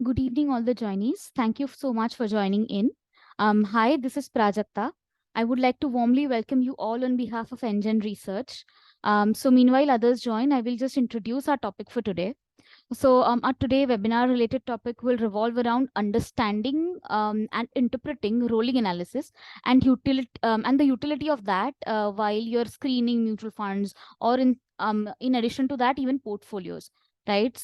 Good evening, all the joinees. Thank you so much for joining in. Hi, this is Prajakta. I would like to warmly welcome you all on behalf of NGEN Research. Meanwhile others join, I will just introduce our topic for today. Our today webinar related topic will revolve around understanding and interpreting rolling analysis and the utility of that while you're screening mutual funds or in addition to that, even portfolios. Right.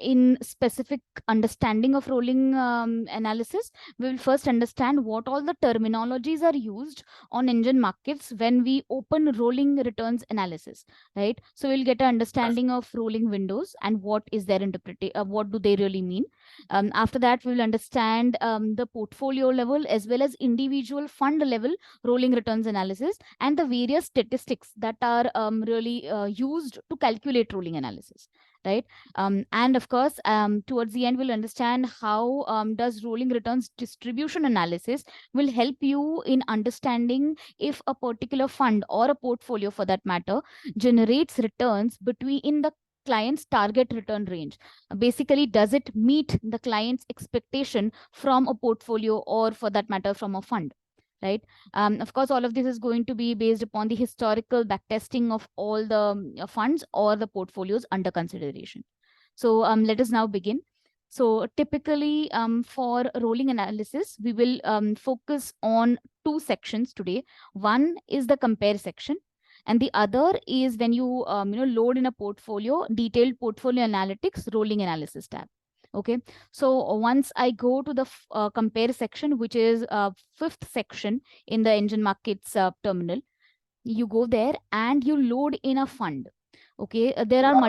In specific understanding of rolling analysis, we will first understand what all the terminologies are used on NGEN markets when we open rolling returns analysis. Right. So we'll get an understanding of rolling windows and what is their interpretation, what do they really mean. After that, we will understand the portfolio level as well as individual fund level rolling returns analysis and the various statistics that are really used to calculate rolling analysis. Right. And of course, towards the end, we'll understand how does rolling returns distribution analysis will help you in understanding if a particular fund or a portfolio for that matter generates returns between in the client's target return range. Basically, does it meet the client's expectation from a portfolio or for that matter from a fund? Right. Of course, all of this is going to be based upon the historical backtesting of all the funds or the portfolios under consideration. So let us now begin. So typically for rolling analysis, we will focus on two sections today. One is the compare section, and the other is when you load in a portfolio, detailed portfolio analytics rolling analysis tab. Okay, so once I go to the compare section, which is fifth section in the NGEN Markets terminal, you go there and you load in a fund. Okay, there are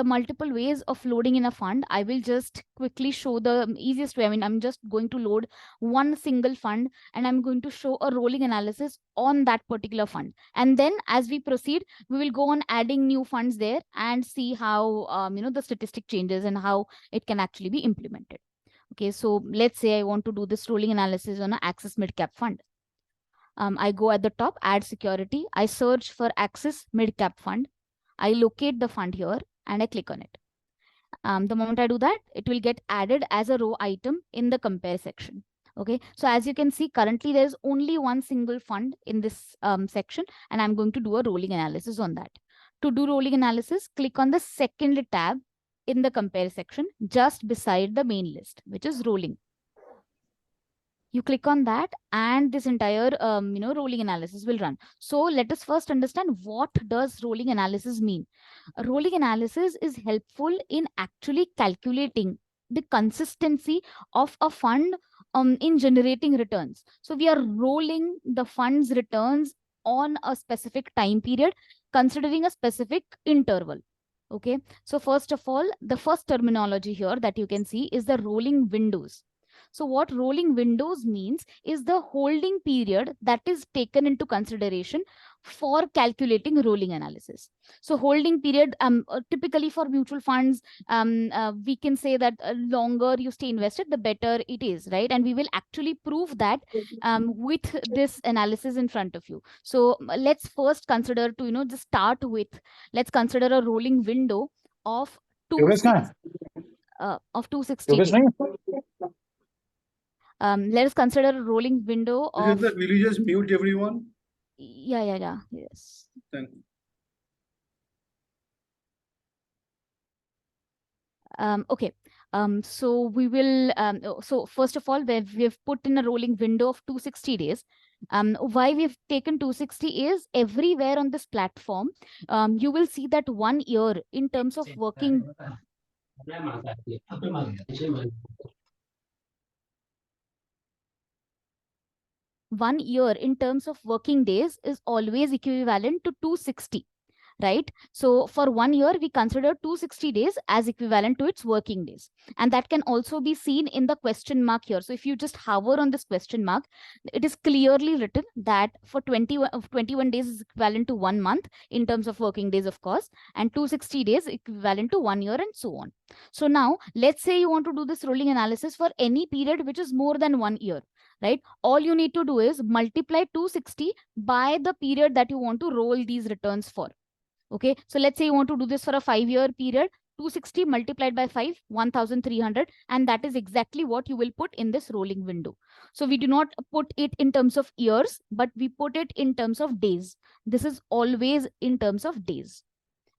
multiple ways of loading in a fund. I will just quickly show the easiest way. I mean, I'm just going to load one single fund and I'm going to show a rolling analysis on that particular fund. And then as we proceed, we will go on adding new funds there and see how, the statistic changes and how it can actually be implemented. Okay, so let's say I want to do this rolling analysis on an Axis Mid Cap fund. I go at the top, add security. I search for Axis Mid Cap fund. I locate the fund here and I click on it. The moment I do that, it will get added as a row item in the compare section. Okay, so as you can see, currently there's only one single fund in this section, and I'm going to do a rolling analysis on that. To do rolling analysis, click on the second tab in the compare section just beside the main list, which is rolling. You click on that and this entire rolling analysis will run. So let us first understand, what does rolling analysis mean? Rolling analysis is helpful in actually calculating the consistency of a fund in generating returns. So we are rolling the fund's returns on a specific time period considering a specific interval. Okay, so first of all, the first terminology here that you can see is the rolling windows. So what rolling windows means is the holding period that is taken into consideration for calculating rolling analysis. So holding period, typically for mutual funds, we can say that longer you stay invested, the better it is, right? And we will actually prove that with this analysis in front of you. So let's first consider to, just start with, let's consider a rolling window of 260 days. Let us consider a rolling window of... Will you just mute everyone? Yeah. Yes. Thank you. Okay. So we will, so first of all, we've put in a rolling window of 260 days. Why we've taken 260 is everywhere on this platform, you will see that 1 year in terms of working... 1 year in terms of working days is always equivalent to 260, right? So for 1 year, we consider 260 days as equivalent to its working days. And that can also be seen in the question mark here. So if you just hover on this question mark, it is clearly written that for 21 days is equivalent to 1 month in terms of working days, of course, and 260 days equivalent to 1 year and so on. So now let's say you want to do this rolling analysis for any period which is more than 1 year. Right? All you need to do is multiply 260 by the period that you want to roll these returns for. Okay, so let's say you want to do this for a 5-year period. 260 multiplied by 5, 1300, and that is exactly what you will put in this rolling window. So we do not put it in terms of years, but we put it in terms of days. This is always in terms of days.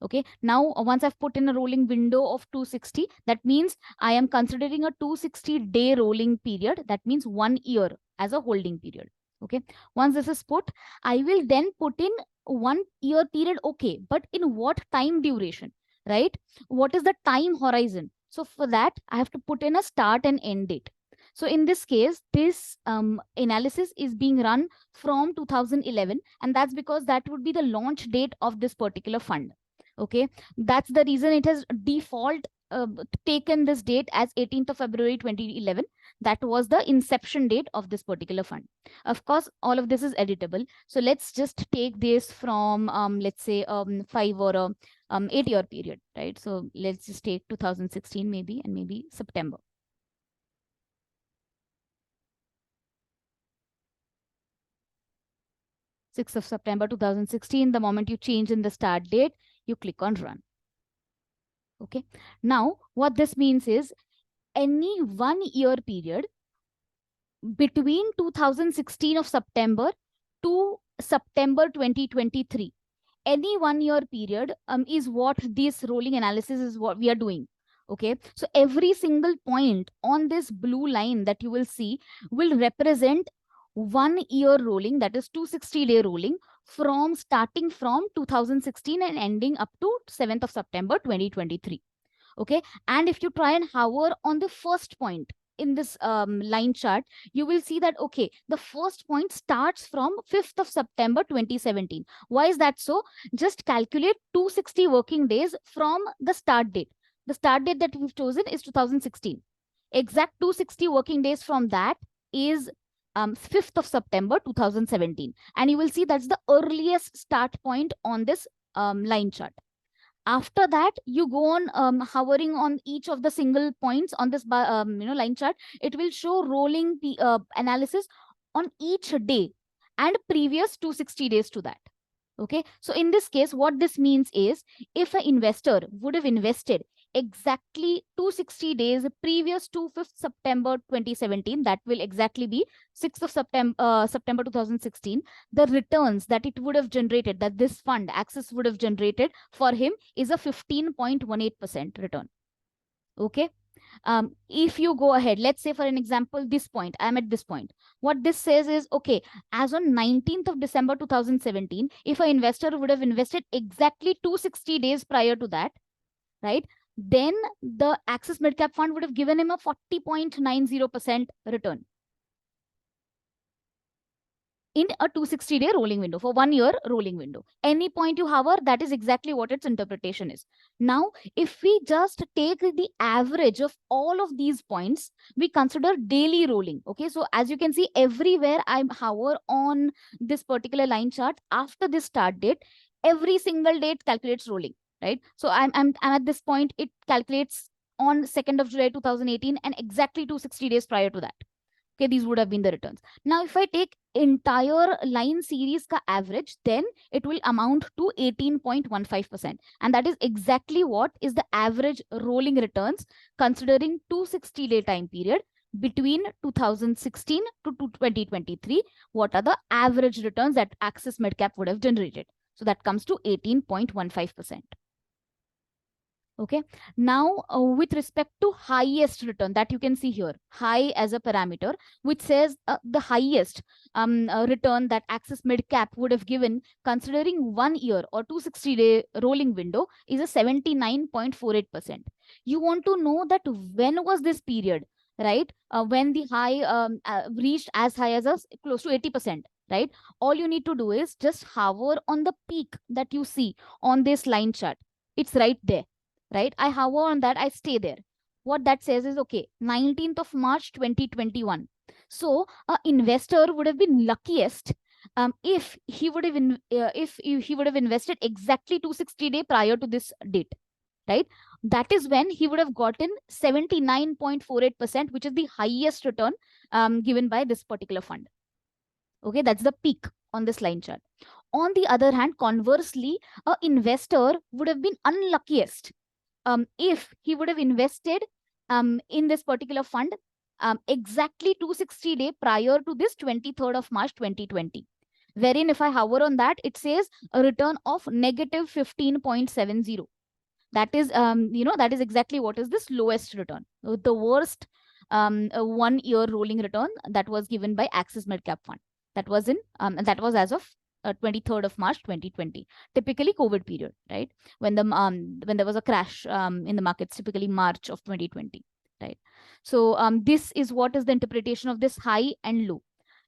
Okay, now once I've put in a rolling window of 260, that means I am considering a 260-day rolling period. That means 1 year as a holding period. Okay, once this is put, I will then put in 1 year period. Okay, but in what time duration, right? What is the time horizon? So for that, I have to put in a start and end date. So in this case, this analysis is being run from 2011, and that's because that would be the launch date of this particular fund. Okay, that's the reason it has default taken this date as 18th of February 2011. That was the inception date of this particular fund. Of course, all of this is editable. So let's just take this from let's say 5 or 8-year period, right? So let's just take 2016 maybe, and maybe September. September 6th, 2016, the moment you change in the start date, you click on run. Okay, now what this means is any 1 year period between 2016 of September to September 2023, any 1 year period is what this rolling analysis is what we are doing. Okay, so every single point on this blue line that you will see will represent 1 year rolling, that is 260-day rolling, from starting from 2016 and ending up to 7th of September 2023. Okay, and if you try and hover on the first point in this line chart, you will see that, okay, the first point starts from 5th of September 2017. Why is that so? Just calculate 260 working days from the start date. The start date that we've chosen is 2016. Exact 260 working days from that is 5th of September 2017. And you will see that's the earliest start point on this line chart. After that, you go on hovering on each of the single points on this line chart. It will show rolling analysis on each day and previous 260 days to that. Okay, so in this case, what this means is, if an investor would have invested exactly 260 days previous to 5th September 2017, that will exactly be 6th of September 2016, the returns that it would have generated, that this fund Axis would have generated for him, is a 15.18% return. Okay, if you go ahead, let's say for an example, this point, I'm at this point. What this says is, okay, as on 19th of December 2017, if an investor would have invested exactly 260 days prior to that, right, then the Axis Midcap Fund would have given him a 40.90% return in a 260-day rolling window, for 1 year rolling window. Any point you hover, that is exactly what its interpretation is. Now, if we just take the average of all of these points, we consider daily rolling. Okay, so as you can see, everywhere I hover on this particular line chart, after this start date, every single day it calculates rolling, right? So I'm at this point, it calculates on 2nd of July 2018 and exactly 260 days prior to that. Okay, these would have been the returns. Now, if I take entire line series ka average, then it will amount to 18.15%. And that is exactly what is the average rolling returns considering 260-day time period between 2016 to 2023. What are the average returns that Axis Midcap would have generated? So that comes to 18.15%. Okay, now with respect to highest return that you can see here, high as a parameter, which says the highest return that Axis Midcap would have given considering 1 year or 260-day rolling window is a 79.48%. You want to know that when was this period, right? When the high reached as high as close to 80%, right? All you need to do is just hover on the peak that you see on this line chart. It's right there. Right, I hover on that, I stay there. What that says is, okay, 19th of March 2021. So an investor would have been luckiest if he would have if he would have invested exactly 260 days prior to this date, right? That is when he would have gotten 79.48%, which is the highest return given by this particular fund. Okay, that's the peak on this line chart. On the other hand, conversely, an investor would have been unluckiest if he would have invested in this particular fund exactly 260 days prior to this 23rd of March 2020. Wherein if I hover on that, it says a return of negative 15.70. That is, that is exactly what is this lowest return. The worst 1 year rolling return that was given by Axis Midcap Fund. That was that was as of 23rd of March 2020, typically COVID period, right? When there was a crash in the markets, typically March of 2020, right? So this is what is the interpretation of this high and low.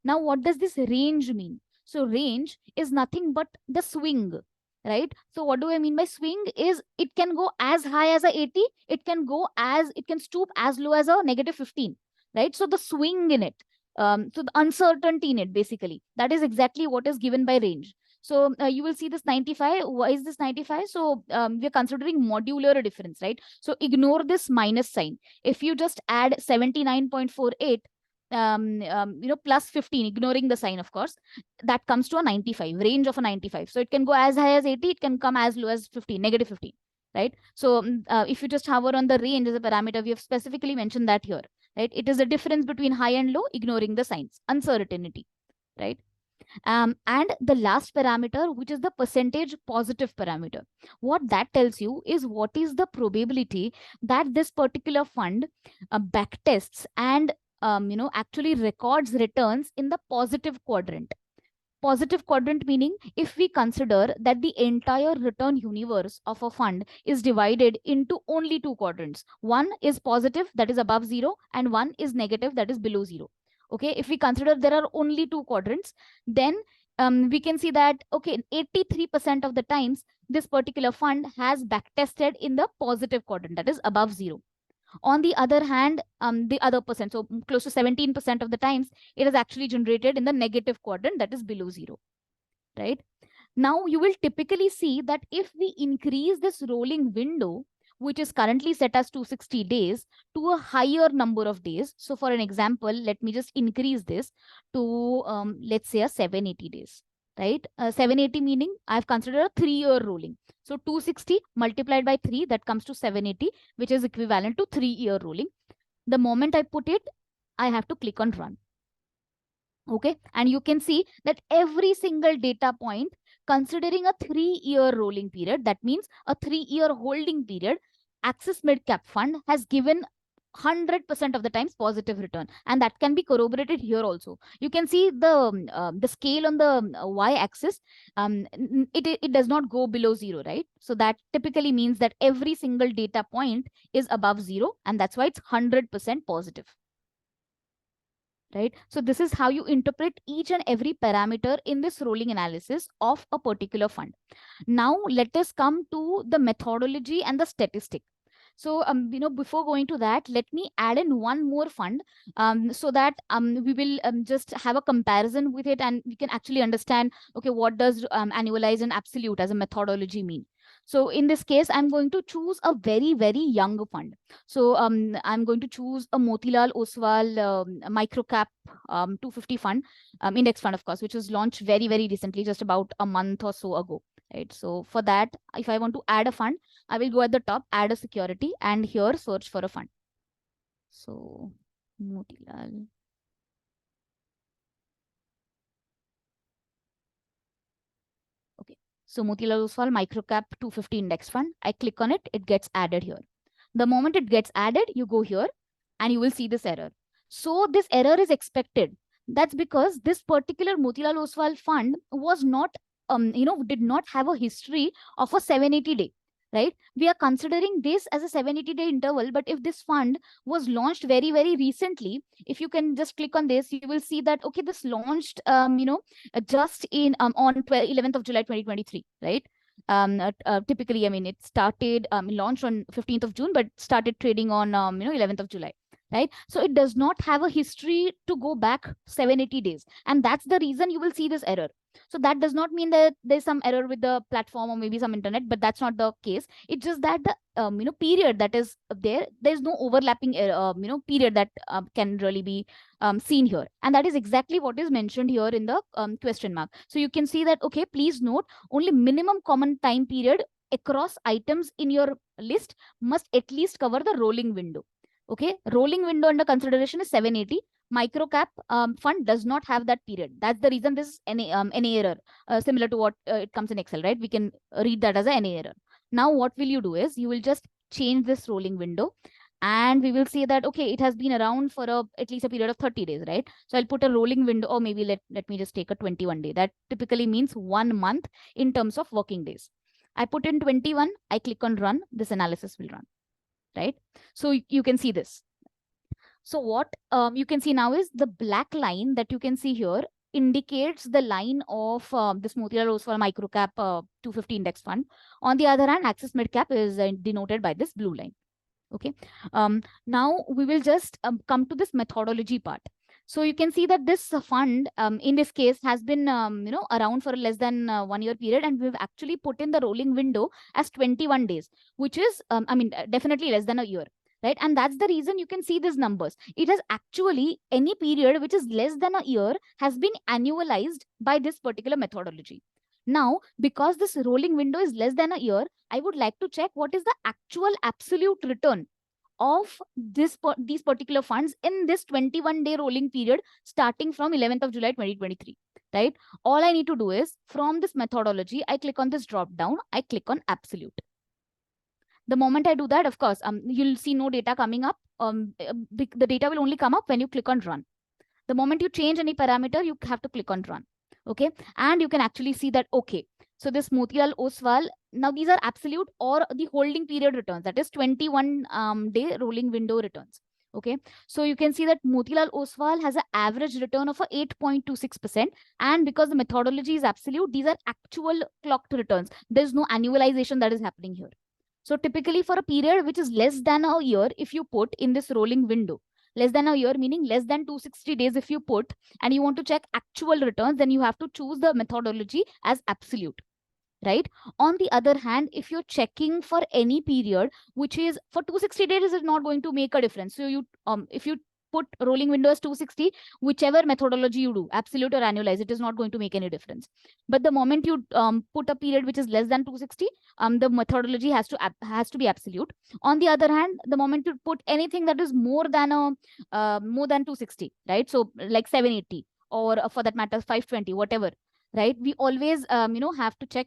Now, what does this range mean? So range is nothing but the swing, right? So what do I mean by swing is it can go as high as a 80, it can stoop as low as a negative 15, right? So the swing in it, so the uncertainty in it, basically, that is exactly what is given by range. So you will see this 95. Why is this 95? So we're considering modular difference, right? So ignore this minus sign. If you just add 79.48 plus 15, ignoring the sign, of course, that comes to a 95, range of a 95. So it can go as high as 80, it can come as low as 15, negative 15, right? So if you just hover on the range as a parameter, we have specifically mentioned that here, right? It is the difference between high and low, ignoring the signs, uncertainty, right? And the last parameter, which is the percentage positive parameter, what that tells you is what is the probability that this particular fund backtests and actually records returns in the positive quadrant. Positive quadrant meaning if we consider that the entire return universe of a fund is divided into only two quadrants. One is positive, that is above zero, and one is negative, that is below zero. Okay, if we consider there are only two quadrants, then we can see that, okay, 83% of the times this particular fund has backtested in the positive quadrant, that is above zero. On the other hand, the other percent, so close to 17% of the times, it is actually generated in the negative quadrant, that is below zero, right? Now, you will typically see that if we increase this rolling window, which is currently set as 260 days, to a higher number of days. So for an example, let me just increase this to, let's say, a 780 days, right? 780 meaning I've considered a 3-year rolling. So 260 multiplied by 3, that comes to 780, which is equivalent to 3-year rolling. The moment I put it, I have to click on run. Okay, and you can see that every single data point, considering a 3-year rolling period, that means a 3-year holding period, Axis Midcap Fund has given 100% of the times positive return, and that can be corroborated here also. You can see the scale on the y-axis. It does not go below zero, right? So that typically means that every single data point is above zero, and that's why it's 100% positive. Right? So this is how you interpret each and every parameter in this rolling analysis of a particular fund. Now let us come to the methodology and the statistic. So, before going to that, let me add in one more fund so that we will just have a comparison with it, and we can actually understand, okay, what does annualize and absolute as a methodology mean? So in this case, I'm going to choose a very, very young fund. So I'm going to choose a Motilal Oswal microcap 250 fund, index fund, of course, which was launched very, very recently, just about a month or so ago. Right. So for that, if I want to add a fund, I will go at the top, add a security, and here search for a fund. So Motilal. Okay. So Motilal Oswal Microcap 250 Index Fund. I click on it, it gets added here. The moment it gets added, you go here and you will see this error. So this error is expected. That's because this particular Motilal Oswal fund was not, did not have a history of a 780 day, right? We are considering this as a 780 day interval, but if this fund was launched very, very recently, if you can just click on this, you will see that, okay, this launched, just in on 11th of July 2023, right? Typically, I mean, it started launched on 15th of June, but started trading on 11th of July, right? So it does not have a history to go back 780 days, and that's the reason you will see this error. So that does not mean that there's some error with the platform or maybe some internet, but that's not the case. It's just that the period that is there's no overlapping period that can really be seen here, and that is exactly what is mentioned here in the question mark. So you can see that, okay, please note only minimum common time period across items in your list must at least cover the rolling window. Okay, rolling window under consideration is 780. Micro cap fund does not have that period. That's the reason this is NA error, similar to what it comes in Excel, right? We can read that as a NA error. Now, what will you do is you will just change this rolling window, and we will see that, okay, it has been around for at least a period of 30 days, right? So I'll put a rolling window, or maybe let me just take a 21 day. That typically means 1 month in terms of working days. I put in 21, I click on run, this analysis will run, right? So you can see this. So what you can see now is the black line that you can see here indicates the line of this Motilal Oswal Microcap 250 Index Fund. On the other hand, Axis Midcap is denoted by this blue line. Okay. Now we will just come to this methodology part. So you can see that this fund, in this case, has been around for less than 1 year period, and we've actually put in the rolling window as 21 days, which is, definitely less than a year, right? And that's the reason you can see these numbers. It has actually, any period which is less than a year has been annualized by this particular methodology. Now, because this rolling window is less than a year, I would like to check what is the actual absolute return of these particular funds in this 21-day rolling period starting from 11th of July 2023, right? All I need to do is, from this methodology, I click on this drop down, I click on absolute. The moment I do that, of course, you'll see no data coming up. The data will only come up when you click on run. The moment you change any parameter, you have to click on run. Okay, and you can actually see that, okay, so this Motilal Oswal, now these are absolute or the holding period returns, that is 21 day rolling window returns. Okay, so you can see that Motilal Oswal has an average return of 8.26%, and because the methodology is absolute, these are actual clocked returns. There's no annualization that is happening here. So typically for a period which is less than a year, if you put in this rolling window, less than a year meaning less than 260 days, if you put, and you want to check actual returns, then you have to choose the methodology as absolute, right? On the other hand, if you're checking for any period which is for 260 days, is not going to make a difference. So you if you put rolling window as 260, whichever methodology you do, absolute or annualized, it is not going to make any difference. But the moment you put a period which is less than 260, the methodology has to be absolute. On the other hand, the moment you put anything that is more than 260, right? So like 780, or for that matter 520, whatever, right? We always have to check,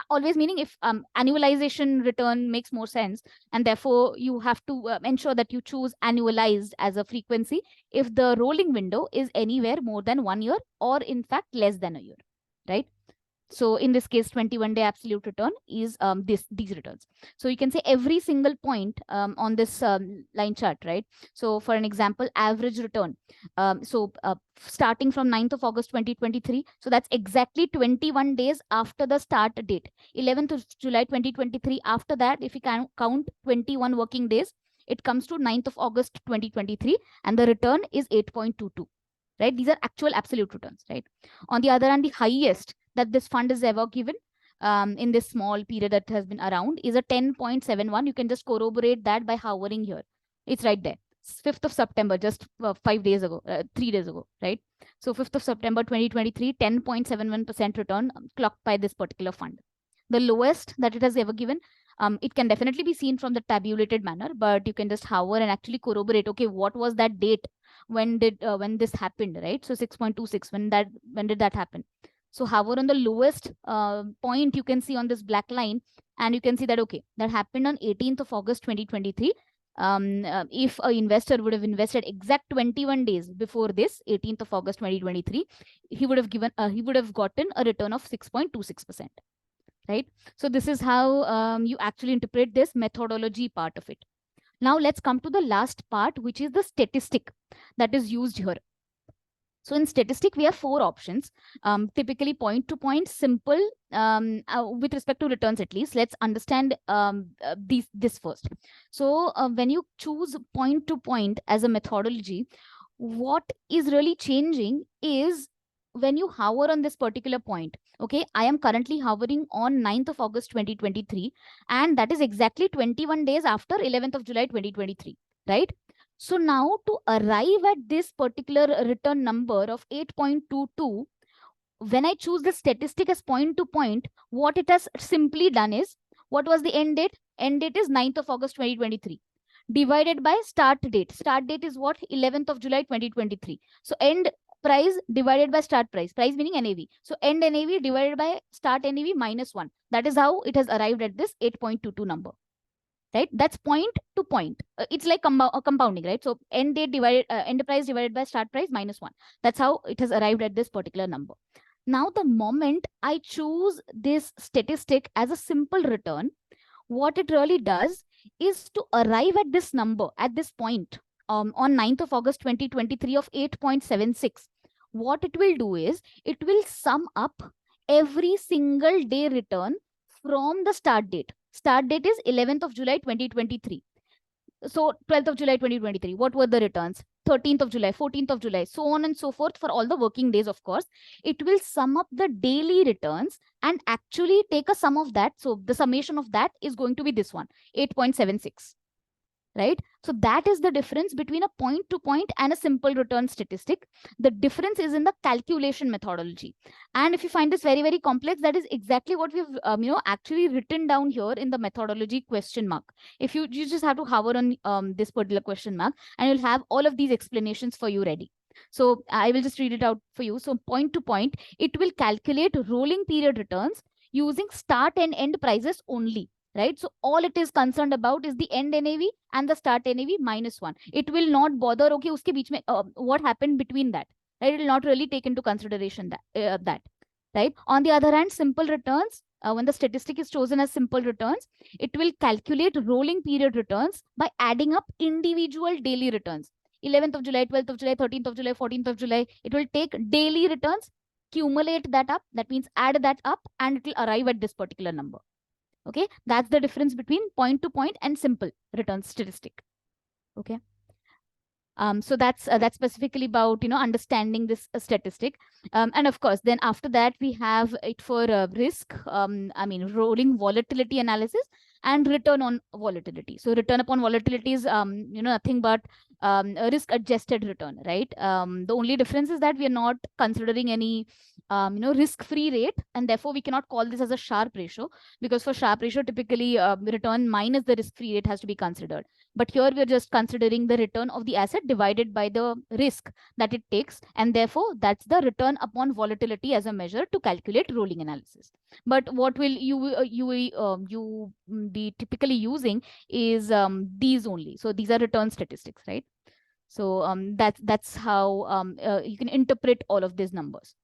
always meaning if annualization return makes more sense, and therefore you have to ensure that you choose annualized as a frequency if the rolling window is anywhere more than 1 year, or in fact less than a year, right? So in this case, 21-day absolute return is these returns. So you can say every single point on this line chart, right? So for an example, average return. Starting from 9th of August 2023, so that's exactly 21 days after the start date. 11th of July 2023, after that, if you can count 21 working days, it comes to 9th of August 2023, and the return is 8.22, right? These are actual absolute returns, right? On the other hand, the highest that this fund is ever given in this small period that has been around is a 10.71. You can just corroborate that by hovering here. It's right there. 5th of September, just 5 days ago, 3 days ago, right? So 5th of September 2023, 10.71% return clocked by this particular fund. The lowest that it has ever given, it can definitely be seen from the tabulated manner, but you can just hover and actually corroborate, okay, what was that date? When this happened, right? So 6.26, when did that happen? So hover on the lowest point you can see on this black line, and you can see that, okay, that happened on 18th of August 2023. If an investor would have invested exact 21 days before this, 18th of August 2023, he would have gotten a return of 6.26%, right? So this is how you actually interpret this methodology part of it. Now let's come to the last part, which is the statistic that is used here. So in statistic, we have 4 options, typically point to point, simple, with respect to returns at least. Let's understand this first. So when you choose point to point as a methodology, what is really changing is when you hover on this particular point. Okay, I am currently hovering on 9th of August 2023, and that is exactly 21 days after 11th of July 2023, right? So now to arrive at this particular return number of 8.22, when I choose the statistic as point to point, what it has simply done is, What was the end date? End date is 9th of August 2023 divided by start date. Start date is what? 11th of July 2023. So end price divided by start price. Price meaning NAV. So end NAV divided by start NAV minus 1. That is how it has arrived at this 8.22 number. Right? That's point to point. It's like compounding, right? So end date divided, end price divided by start price minus 1. That's how it has arrived at this particular number. Now, the moment I choose this statistic as a simple return, what it really does is to arrive at this number, at this point, on 9th of August 2023 of 8.76. What it will do is, it will sum up every single day return from the start date. Start date is 11th of July 2023. So 12th of July 2023, what were the returns? 13th of July, 14th of July, so on and so forth for all the working days, of course. It will sum up the daily returns and actually take a sum of that. So the summation of that is going to be this one, 8.76. Right? So that is the difference between a point to point and a simple return statistic. The difference is in the calculation methodology. And if you find this very, very complex, that is exactly what we've actually written down here in the methodology question mark. If you just have to hover on this particular question mark, and you'll have all of these explanations for you ready. So I will just read it out for you. So point to point, it will calculate rolling period returns using start and end prices only. Right? So all it is concerned about is the end NAV and the start NAV minus 1. It will not bother, okay, uske beech mein, what happened between that. Right? It will not really take into consideration that. Right? On the other hand, simple returns, when the statistic is chosen as simple returns, it will calculate rolling period returns by adding up individual daily returns. 11th of July, 12th of July, 13th of July, 14th of July. It will take daily returns, accumulate that up, that means add that up, and it will arrive at this particular number. Okay, that's the difference between point to point and simple return statistic. Okay. So that's specifically about understanding this statistic, and of course then after that we have it for risk, rolling volatility analysis and return on volatility. So return upon volatility is nothing but a risk adjusted return, right? The only difference is that we are not considering any risk free rate, and therefore we cannot call this as a Sharpe ratio, because for Sharpe ratio typically return minus the risk free rate has to be considered. But here we're just considering the return of the asset divided by the risk that it takes, and therefore that's the return upon volatility as a measure to calculate rolling analysis. But what will you be typically using is these only. So these are return statistics, right? So that's how you can interpret all of these numbers.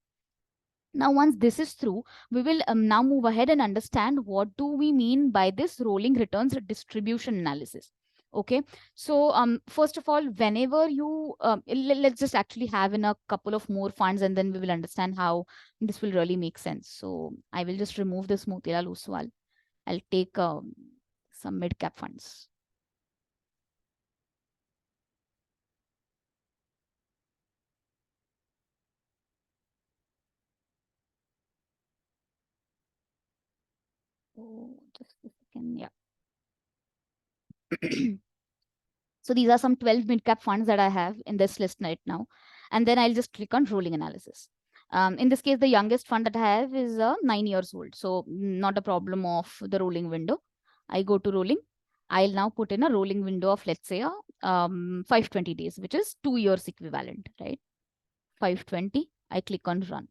Now, once this is through, we will now move ahead and understand what do we mean by this rolling returns distribution analysis. Okay, so first of all, whenever you let's just actually have in a couple of more funds, and then we will understand how this will really make sense. So I will just remove this Motilal Oswal. I'll take some mid-cap funds. Oh, just a second. Yeah. So these are some 12 mid-cap funds that I have in this list right now. And then I'll just click on rolling analysis. In this case, the youngest fund that I have is 9 years old. So not a problem of the rolling window. I go to rolling. I'll now put in a rolling window of, let's say, 520 days, which is 2 years equivalent, right? 520, I click on run.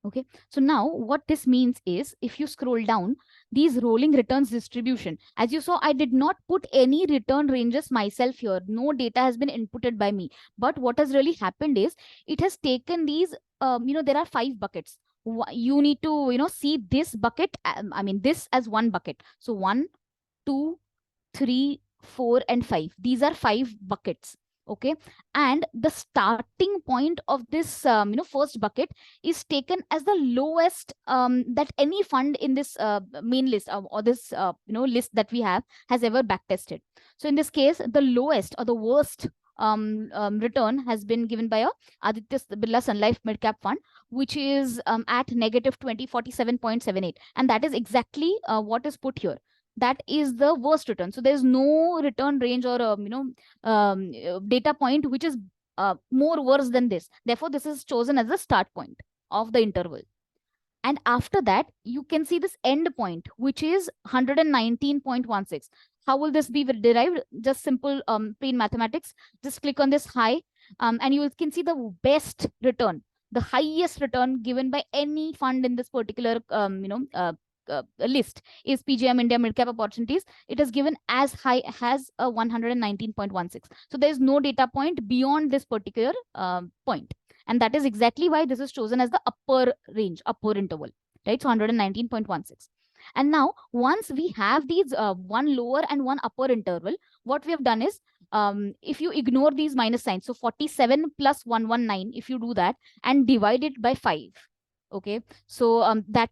Okay, so now what this means is, if you scroll down, these rolling returns distribution, as you saw, I did not put any return ranges myself here. No data has been inputted by me. But what has really happened is, it has taken these, there are 5 buckets. You need to, see this bucket, this as one bucket. So 1, 2, 3, 4, and 5. These are 5 buckets. Okay, and the starting point of this first bucket is taken as the lowest that any fund in this main list or this list that we have has ever backtested. So in this case, the lowest or the worst return has been given by a Aditya Birla Sun Life Midcap Fund, which is at negative 2047.78, and that is exactly what is put here. That is the worst return. So there's no return range or data point which is more worse than this. Therefore, this is chosen as the start point of the interval. And after that, you can see this end point, which is 119.16. How will this be derived? Just simple plain mathematics. Just click on this high, and you can see the best return, the highest return given by any fund in this particular list is PGM India Mid Cap Opportunities. It is given as high as 119.16. So there is no data point beyond this particular point. And that is exactly why this is chosen as the upper range, upper interval, right? So 119.16. And now, once we have these one lower and one upper interval, what we have done is, if you ignore these minus signs, so 47 plus 119, if you do that and divide it by 5, okay? So that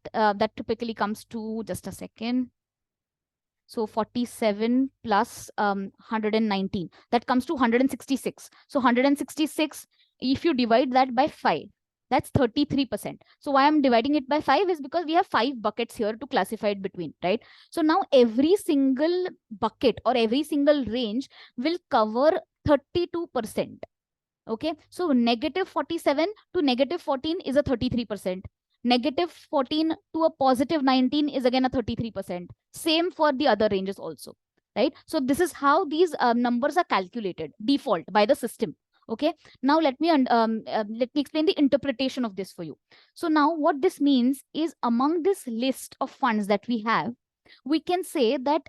typically comes to, just a second. So 47 plus 119, that comes to 166. So 166, if you divide that by 5, that's 33%. So why I'm dividing it by 5 is because we have 5 buckets here to classify it between, right? So now every single bucket or every single range will cover 32%. Okay, so negative 47 to negative 14 is a 33%. Negative 14 to a positive 19 is again a 33%. Same for the other ranges also, right? So this is how these numbers are calculated, default by the system. Okay, now let me explain the interpretation of this for you. So now what this means is, among this list of funds that we have, we can say that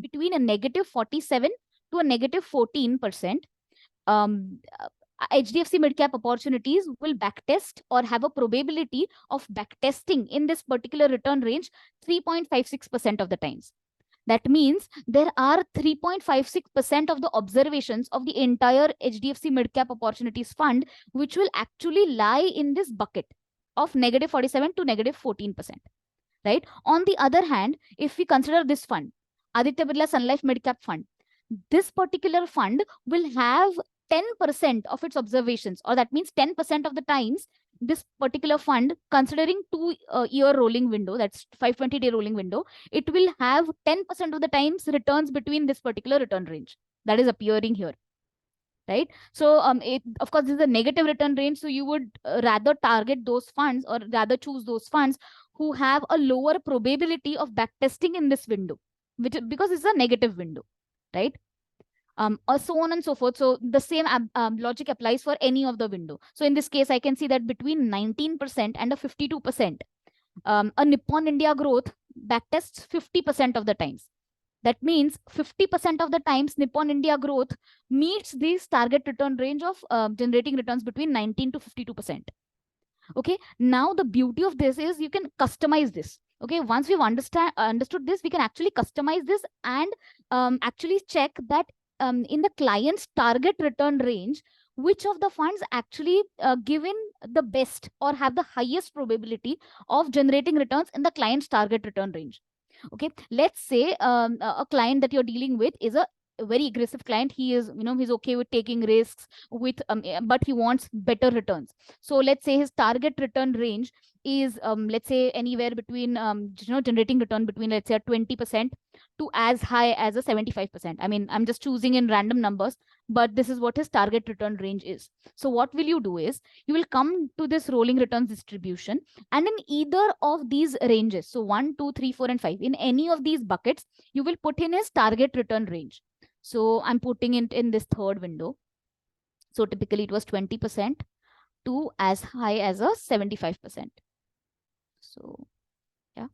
between a negative 47 to a negative 14%, HDFC mid-cap opportunities will backtest or have a probability of backtesting in this particular return range 3.56% of the times. That means there are 3.56% of the observations of the entire HDFC mid-cap opportunities fund which will actually lie in this bucket of negative 47 to negative 14%. Right? On the other hand, if we consider this fund, Aditya Birla Sun Life Mid-Cap Fund, this particular fund will have 10% of its observations, or that means 10% of the times this particular fund, considering 2-year rolling window, that's 520-day rolling window, it will have 10% of the times returns between this particular return range that is appearing here. Right? So of course, this is a negative return range. So you would rather target those funds, or rather choose those funds who have a lower probability of backtesting in this window, because it's a negative window, right? Or so on and so forth. So the same logic applies for any of the window. So in this case, I can see that between 19% and a 52%, a Nippon India Growth backtests 50% of the times. That means 50% of the times Nippon India Growth meets this target return range of generating returns between 19 to 52%. Okay, now the beauty of this is you can customize this. Okay, once we've understood this, we can actually customize this and actually check that in the client's target return range, which of the funds actually given the best or have the highest probability of generating returns in the client's target return range. Okay, let's say a client that you're dealing with is a very aggressive client. He is, he's okay with taking risks with, but he wants better returns. So let's say his target return range is, let's say anywhere between, generating return between, let's say, a 20% to as high as a 75%. I mean, I'm just choosing in random numbers, but this is what his target return range is. So what will you do is, you will come to this rolling returns distribution, and in either of these ranges, so 1, 2, 3, 4, and 5, in any of these buckets, you will put in his target return range. So I'm putting it in this third window. So typically it was 20% to as high as a 75%. So yeah,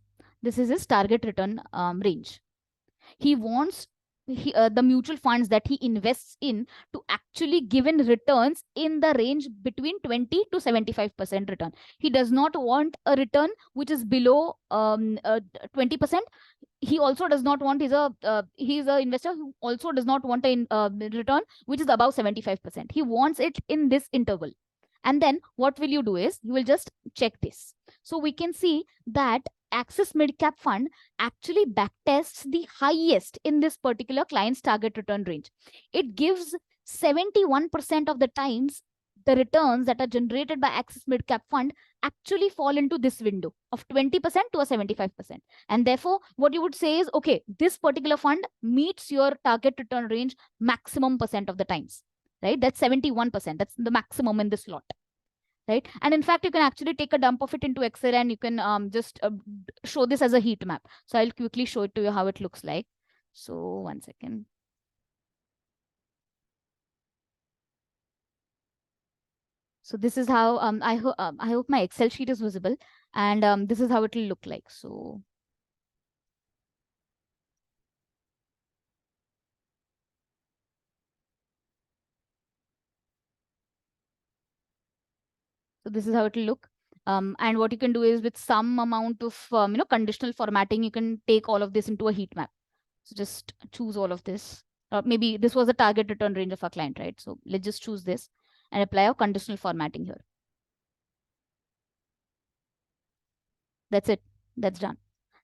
this is his target return range. He wants the mutual funds that he invests in to actually give in returns in the range between 20 to 75% return. He does not want a return which is below 20%. He also does not want, he's an investor who also does not want a return which is above 75%. He wants it in this interval. And then what will you do is, you will just check this. So we can see that Axis Mid-Cap Fund actually backtests the highest in this particular client's target return range. It gives 71% of the times the returns that are generated by Axis Mid-Cap Fund actually fall into this window of 20% to a 75%. And therefore, what you would say is, okay, this particular fund meets your target return range maximum percent of the times. right? That's 71%. That's the maximum in this lot, right? And in fact, you can actually take a dump of it into Excel and you can just show this as a heat map. So I'll quickly show it to you how it looks like. So 1 second. So this is how I hope my Excel sheet is visible, and this is how it will look like. So this is how it will look. And what you can do is with some amount of conditional formatting, you can take all of this into a heat map. So just choose all of this. Maybe this was the target return range of our client, right? So let's just choose this and apply our conditional formatting here. That's it. That's done,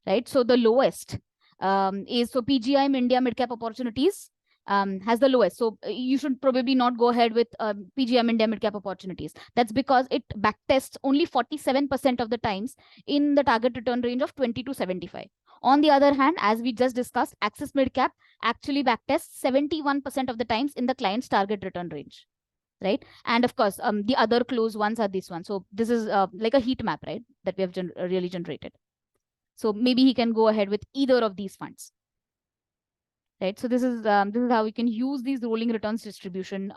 right? So the lowest is, so PGIM India Midcap Opportunities has the lowest. So you should probably not go ahead with PGIM India Midcap Opportunities. That's because it backtests only 47% of the times in the target return range of 20 to 75. On the other hand, as we just discussed, Axis Midcap actually backtests 71% of the times in the client's target return range, right? And of course, the other close ones are this one. So this is like a heat map, right, that we have really generated. So maybe he can go ahead with either of these funds, right? So this is how we can use these rolling returns distribution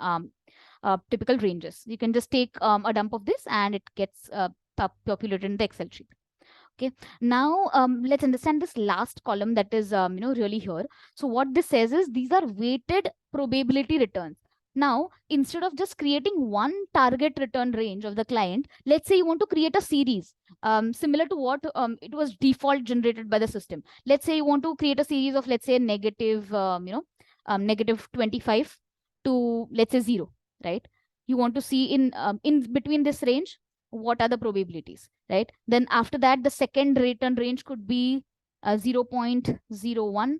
typical ranges. You can just take a dump of this and it gets populated in the Excel sheet. Okay, now let's understand this last column that is really here. So what this says is these are weighted probability returns. Now, instead of just creating one target return range of the client, let's say you want to create a series similar to what it was default generated by the system. Let's say you want to create a series of, let's say, negative, negative 25 to, let's say, 0, right? You want to see in between this range, what are the probabilities, right? Then after that, the second return range could be 0.01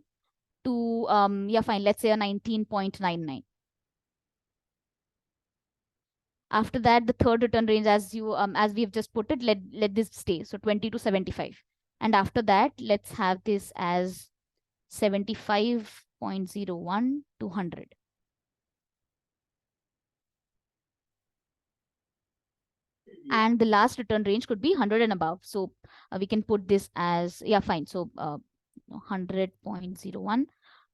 to, yeah, fine, let's say a 19.99. After that, the third return range, as we have just put it, let this stay, so 20 to 75. And after that, let's have this as 75.01 to 100. And the last return range could be 100 and above. So we can put this as, yeah, fine. So 100.01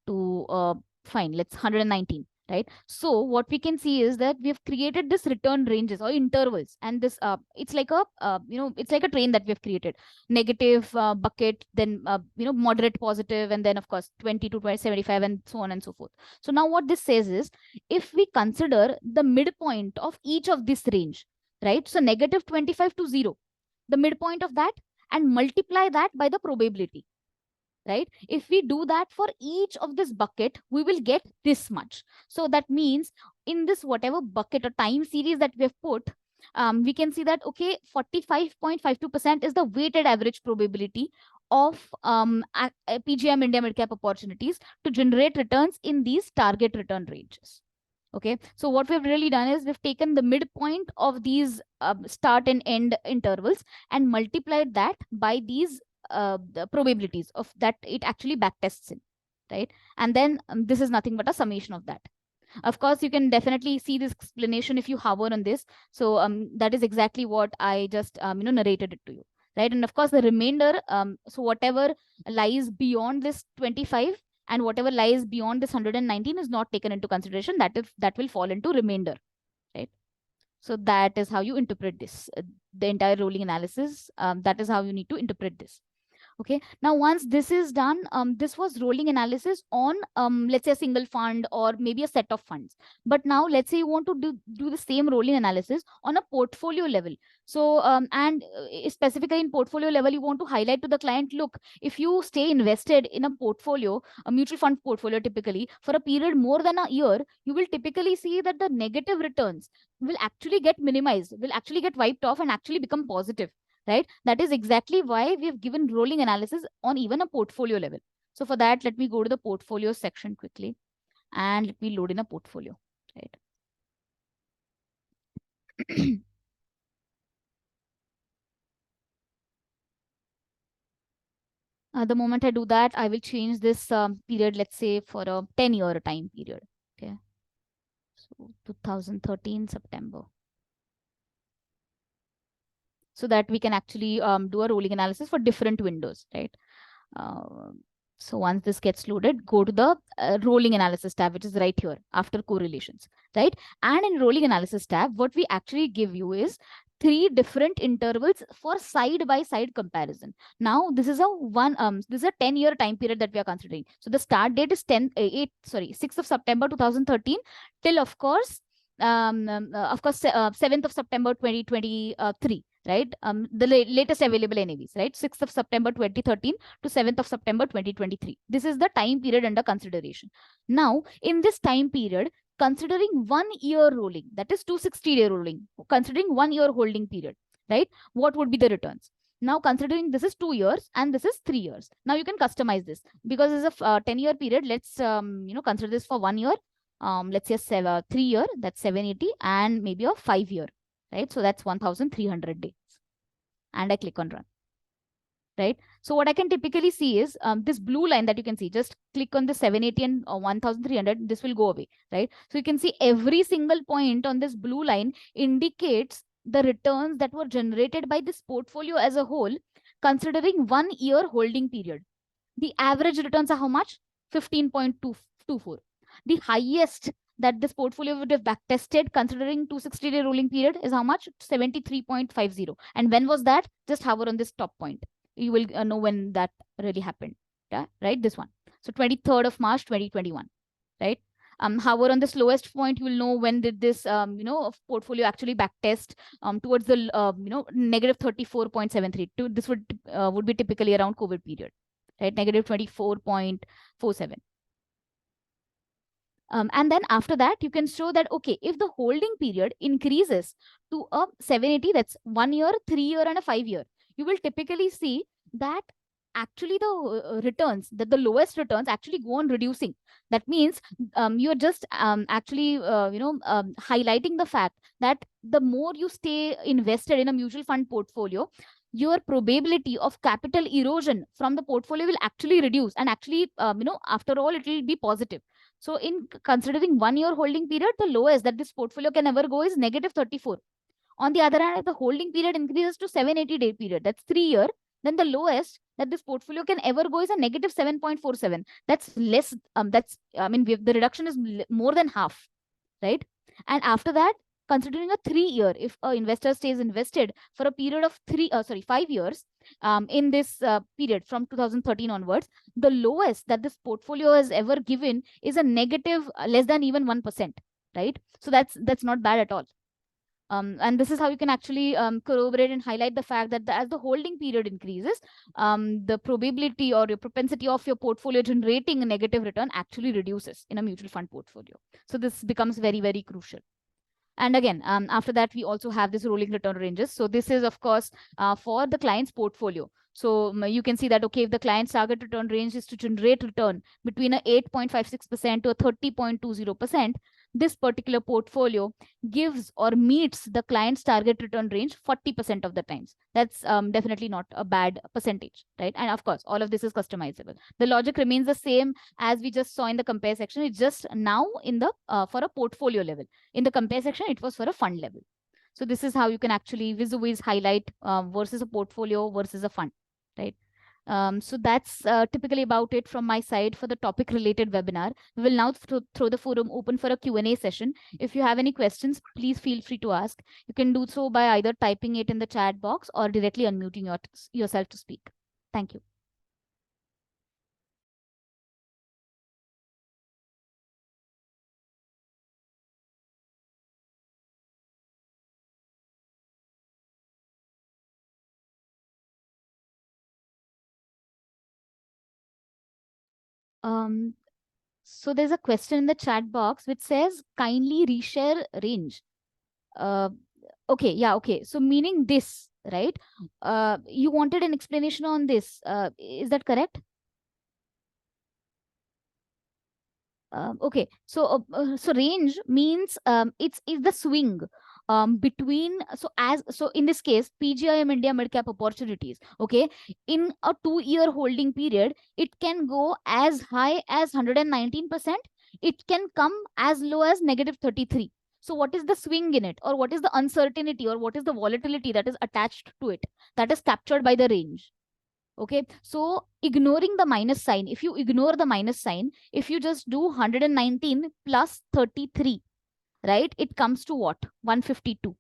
to, fine, let's 119, right? So what we can see is that we've created this return ranges or intervals, and this it's like a it's like a train that we've created. Negative bucket, then moderate positive, and then of course 20 to 75, and so on and so forth. So now what this says is, if we consider the midpoint of each of this range, right? So negative 25 to 0, the midpoint of that, and multiply that by the probability, right? If we do that for each of this bucket, we will get this much. So that means in this whatever bucket or time series that we have put, we can see that, okay, 45.52% is the weighted average probability of PGM India midcap opportunities to generate returns in these target return ranges. Okay, so what we've really done is we've taken the midpoint of these start and end intervals and multiplied that by these the probabilities of that it actually backtests in, right? And then this is nothing but a summation of that. Of course, you can definitely see this explanation if you hover on this. So that is exactly what I just narrated it to you, right? And of course, the remainder, so whatever lies beyond this 25 and whatever lies beyond this 119 is not taken into consideration. That will fall into remainder, right? So that is how you interpret this, the entire rolling analysis. That is how you need to interpret this. Okay, now once this is done, this was rolling analysis on let's say a single fund or maybe a set of funds. But now let's say you want to do the same rolling analysis on a portfolio level. So and specifically in portfolio level, you want to highlight to the client, look, if you stay invested in a portfolio, a mutual fund portfolio, typically for a period more than a year, you will typically see that the negative returns will actually get minimized, will actually get wiped off and actually become positive, right? That is exactly why we have given rolling analysis on even a portfolio level. So for that, let me go to the portfolio section quickly and let me load in a portfolio, right? The moment I do that, I will change this period, let's say for a 10-year time period. Okay. So 2013 September. So that we can actually do a rolling analysis for different windows, right? So once this gets loaded, go to the rolling analysis tab, which is right here after correlations, right? And in rolling analysis tab, what we actually give you is 3 different intervals for side-by-side comparison. Now, this is a 10-year time period that we are considering. So the start date is 6th of September 2013 till, of course, 7th of September 2023, right? The latest available NAVs, right? 6th of September 2013 to 7th of September 2023. This is the time period under consideration. Now, in this time period, considering 1 year rolling, that is 260-day rolling, considering 1 year holding period, right? What would be the returns? Now, considering this is 2 years and this is 3 years. Now, you can customize this because it's a 10-year period. Let's consider this for 1 year. Let's say 3 year, that's 780, and maybe a 5 year, right? So that's 1,300 days. And I click on run, right? So what I can typically see is this blue line that you can see, just click on the 780 and 1,300, this will go away, right? So you can see every single point on this blue line indicates the returns that were generated by this portfolio as a whole, considering 1 year holding period. The average returns are how much? 15.224. The highest that this portfolio would have backtested considering 260-day rolling period is how much? 73.50. And when was that? Just hover on this top point. You will know when that really happened. Yeah, right? This one. So 23rd of March 2021, right? However, on the slowest point, you will know when did this, portfolio actually backtest towards the, negative 34.73. This would be typically around COVID period, right? Negative 24.47. And then after that, you can show that, okay, if the holding period increases to a 780, that's 1 year, 3 year, and a 5 year, you will typically see that actually the returns, that the lowest returns actually go on reducing. That means you're just actually, highlighting the fact that the more you stay invested in a mutual fund portfolio, your probability of capital erosion from the portfolio will actually reduce. And actually, after all, it will be positive. So in considering 1 year holding period, the lowest that this portfolio can ever go is negative 34. On the other hand, if the holding period increases to 780-day period, that's 3 year, then the lowest that this portfolio can ever go is a negative 7.47. That's less. The reduction is more than half, right? And after that, considering a 3 year, if an investor stays invested for a period of 5 years, in this period from 2013 onwards, the lowest that this portfolio has ever given is a negative less than even 1%, right? So that's not bad at all. And this is how you can actually corroborate and highlight the fact that as the holding period increases, the probability or your propensity of your portfolio generating a negative return actually reduces in a mutual fund portfolio. So this becomes very, very crucial. And again, after that, we also have this rolling return ranges. So this is, of course, for the client's portfolio. So you can see that, okay, if the client's target return range is to generate return between a 8.56% to a 30.20%, this particular portfolio gives or meets the client's target return range 40% of the times. That's definitely not a bad percentage, right? And of course, all of this is customizable. The logic remains the same as we just saw in the compare section. It's just now in the for a portfolio level. In the compare section, it was for a fund level. So this is how you can actually visualize, highlight versus a portfolio versus a fund, right? So that's typically about it from my side for the topic related webinar. We will now throw the forum open for a Q&A session. If you have any questions, please feel free to ask. You can do so by either typing it in the chat box or directly unmuting yourself to speak. Thank you. So there's a question in the chat box which says, kindly reshare range. Okay, yeah, okay. So meaning this, right? You wanted an explanation on this. Is that correct? Okay, so range means it's the swing between, so in this case PGIM India mid cap opportunities, okay, in a 2 year holding period, it can go as high as 119%. it can come as low as -33. So what is the swing in it, or what is the uncertainty, or what is the volatility that is attached to it, that is captured by the range? Okay, so ignoring the minus sign, if you ignore the minus sign, if you just do 119 plus 33, right, it comes to what? 152,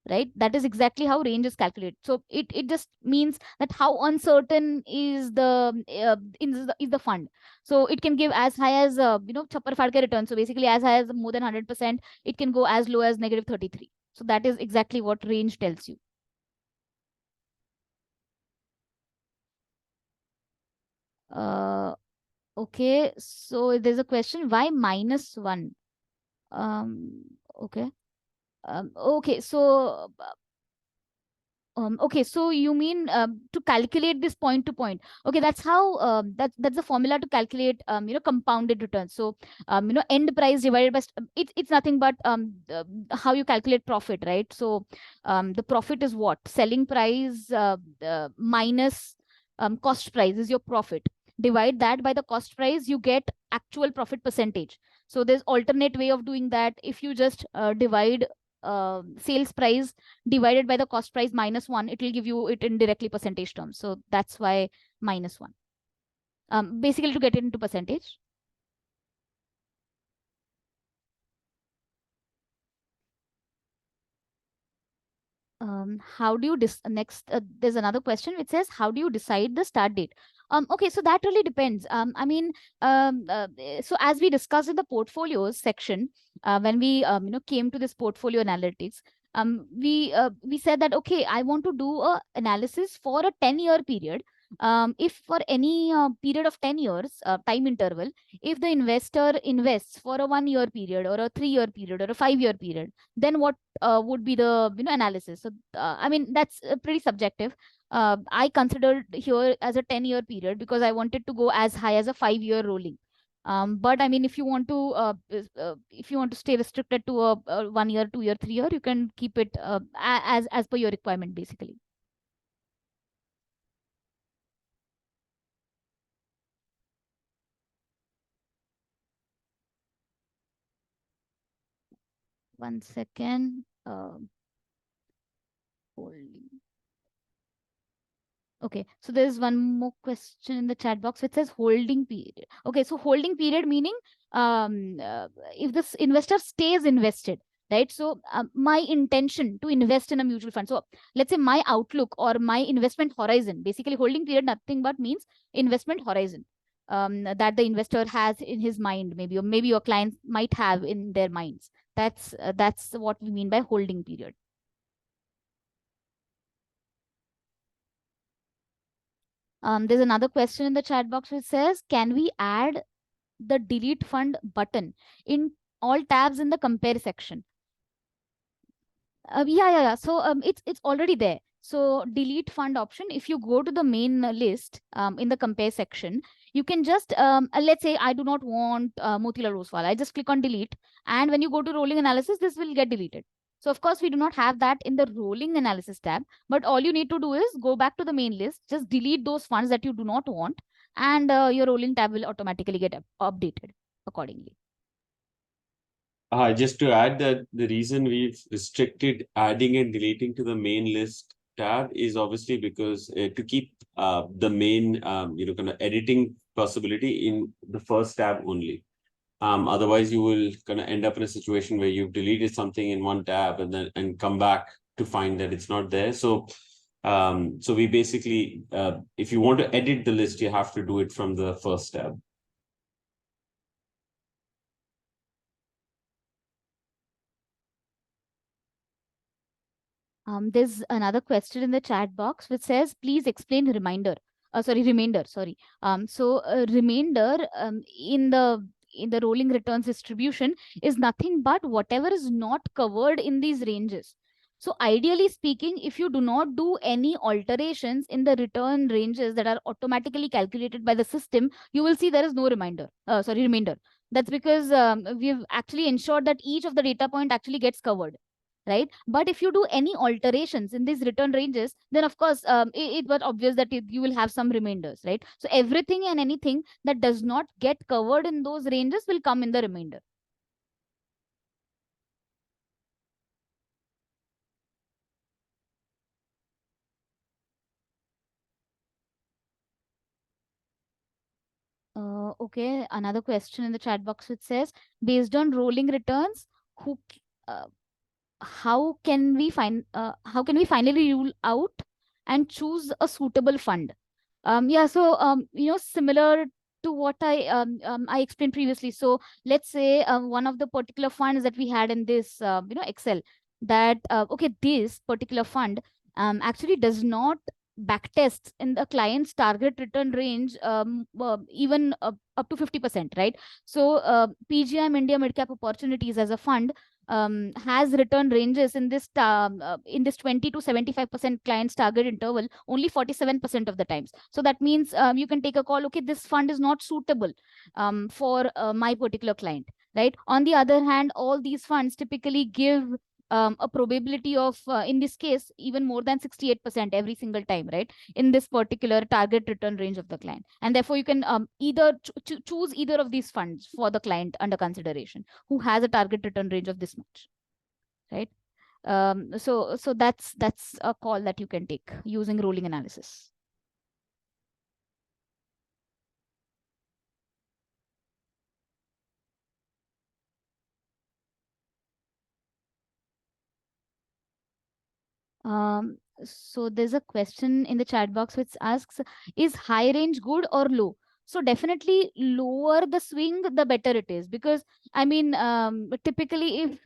right? That is exactly how range is calculated. So it just means that how uncertain is the fund. So it can give as high as chapar fadke return. So basically as high as more than 100%. It can go as low as -33. So that is exactly what range tells you. Okay, so there's a question, why -1? Okay. Okay, so okay, so you mean to calculate this point to point. Okay, that's how that's the formula to calculate compounded returns. So end price divided by it's nothing but how you calculate profit, right? So the profit is what? Selling price minus cost price is your profit. Divide that by the cost price, you get actual profit percentage. So there's alternate way of doing that. If you just divide sales price divided by the cost price -1, it will give you it in directly percentage terms. So that's why -1. Basically to get it into percentage. How do you next? There's another question which says, how do you decide the start date? Okay, so that really depends. I mean, so as we discussed in the portfolios section, when we came to this portfolio analytics, we said that okay, I want to do a analysis for a 10-year period. If for any period of 10 years time interval, if the investor invests for a 1-year period or a 3-year period or a 5-year period, then what would be the analysis? So I mean, that's pretty subjective. I considered here as a 10-year period because I wanted to go as high as a 5-year rolling. But I mean, if you want to stay restricted to a 1-year, 2-year, 3-year, you can keep it as per your requirement, basically. One second. Holding. Okay, so there's one more question in the chat box which says holding period. Okay, so holding period meaning if this investor stays invested, right? So my intention to invest in a mutual fund. So let's say my outlook or my investment horizon, basically holding period nothing but means investment horizon that the investor has in his mind, maybe, or maybe your clients might have in their minds. That's what we mean by holding period. There's another question in the chat box which says, can we add the delete fund button in all tabs in the compare section? Yeah. So it's already there. So delete fund option, if you go to the main list in the compare section, you can just, let's say I do not want Motilal Oswal. I just click on delete. And when you go to rolling analysis, this will get deleted. So of course, we do not have that in the rolling analysis tab, but all you need to do is go back to the main list, just delete those funds that you do not want, and your rolling tab will automatically get updated accordingly. Just to add that the reason we've restricted adding and deleting to the main list tab is obviously because to keep the main kind of editing possibility in the first tab only. Otherwise, you will kind of end up in a situation where you've deleted something in one tab and come back to find that it's not there. So we basically, if you want to edit the list, you have to do it from the first tab. There's another question in the chat box which says, please explain remainder. Remainder. Sorry. So remainder in the rolling returns distribution is nothing but whatever is not covered in these ranges. So ideally speaking, if you do not do any alterations in the return ranges that are automatically calculated by the system, you will see there is no remainder. Remainder. That's because we've actually ensured that each of the data point actually gets covered. right? But if you do any alterations in these return ranges, then of course it was obvious that you will have some remainders, right? So everything and anything that does not get covered in those ranges will come in the remainder. Okay, another question in the chat box which says, based on rolling returns, who uh, how can we finally rule out and choose a suitable fund? Yeah, so similar to what I explained previously. So let's say one of the particular funds that we had in this Excel, that okay, this particular fund actually does not backtests in the client's target return range, even up to 50%, right? So PGIM India Midcap Opportunities as a fund has return ranges in this 20 to 75% clients target interval only 47% of the times. So that means you can take a call, okay, this fund is not suitable for my particular client, right? On the other hand, all these funds typically give a probability of, in this case, even more than 68% every single time, right? In this particular target return range of the client. And therefore, you can either choose either of these funds for the client under consideration who has a target return range of this much, right? So that's a call that you can take using rolling analysis. So there's a question in the chat box which asks, is high range good or low? So definitely lower the swing, the better it is, because I mean, typically if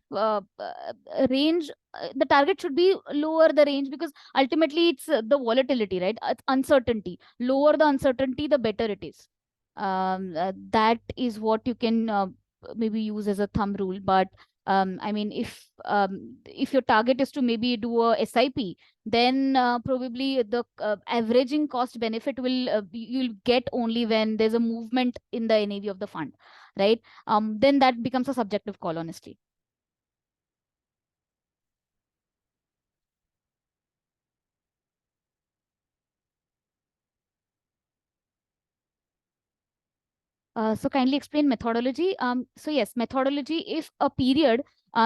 range, the target should be lower the range, because ultimately it's the volatility, right? It's uncertainty. Lower the uncertainty, the better it is. That is what you can maybe use as a thumb rule. But I mean, if your target is to maybe do a SIP, then probably the averaging cost benefit will you'll get only when there's a movement in the NAV of the fund, right? Then that becomes a subjective call, honestly. So kindly explain methodology. So yes, methodology, if a period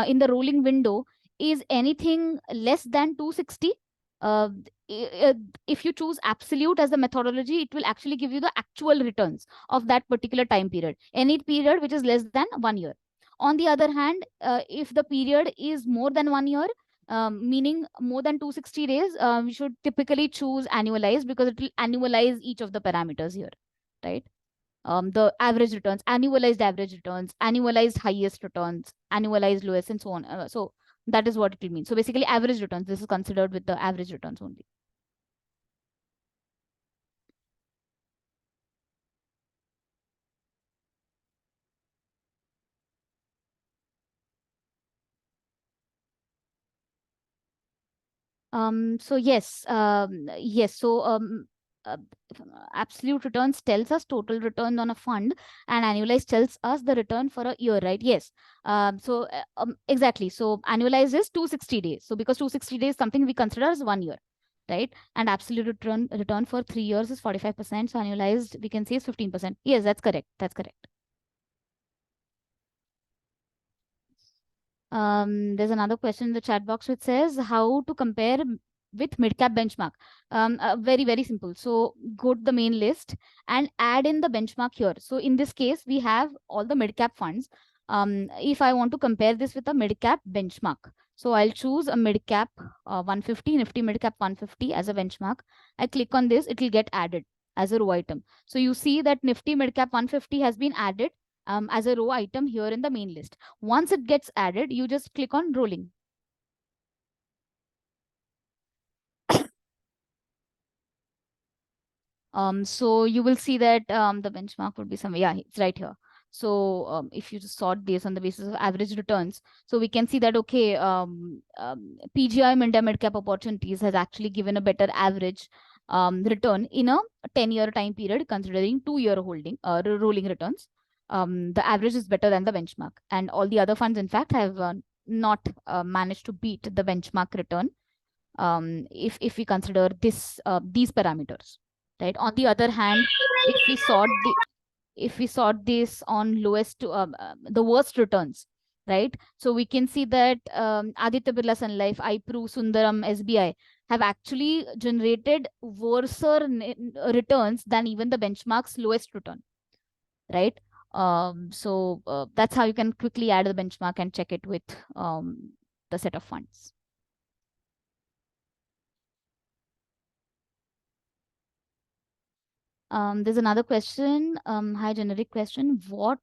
in the rolling window is anything less than 260, uh, if you choose absolute as the methodology, it will actually give you the actual returns of that particular time period, any period which is less than 1 year. On the other hand, if the period is more than 1 year, meaning more than 260 days, we should typically choose annualized, because it will annualize each of the parameters here, right? The average returns, annualized average returns, annualized highest returns, annualized lowest, and so on. So that is what it will mean. So basically, average returns, this is considered with the average returns only. So yes, yes. So uh, absolute returns tells us total return on a fund, and annualized tells us the return for a year, right? Yes. Exactly. So annualized is 260 days. So because 260 days is something we consider as 1 year, right? And absolute return for 3 years is 45%. So annualized we can say is 15%. Yes, that's correct. That's correct. There's another question in the chat box which says how to compare with midcap benchmark. Very, very simple. So go to the main list and add in the benchmark here. So in this case, we have all the midcap funds. If I want to compare this with a midcap benchmark, so I'll choose a midcap 150, Nifty midcap 150 as a benchmark. I click on this, it will get added as a row item. So you see that Nifty midcap 150 has been added as a row item here in the main list. Once it gets added, you just click on rolling. So you will see that the benchmark would be somewhere. Yeah, it's right here. So if you just sort this on the basis of average returns, so we can see that, okay, PGI India Midcap Opportunities has actually given a better average return in a 10-year time period, considering 2-year holding rolling returns. The average is better than the benchmark, and all the other funds, in fact, have not manage to beat the benchmark return if we consider these parameters, right? On the other hand, if we sort this on lowest to the worst returns, right? So we can see that Aditya Birla Sun Life, iPru, Sundaram, SBI have actually generated worse returns than even the benchmark's lowest return, right? So that's how you can quickly add the benchmark and check it with the set of funds. There's another question. Hi, generic question. While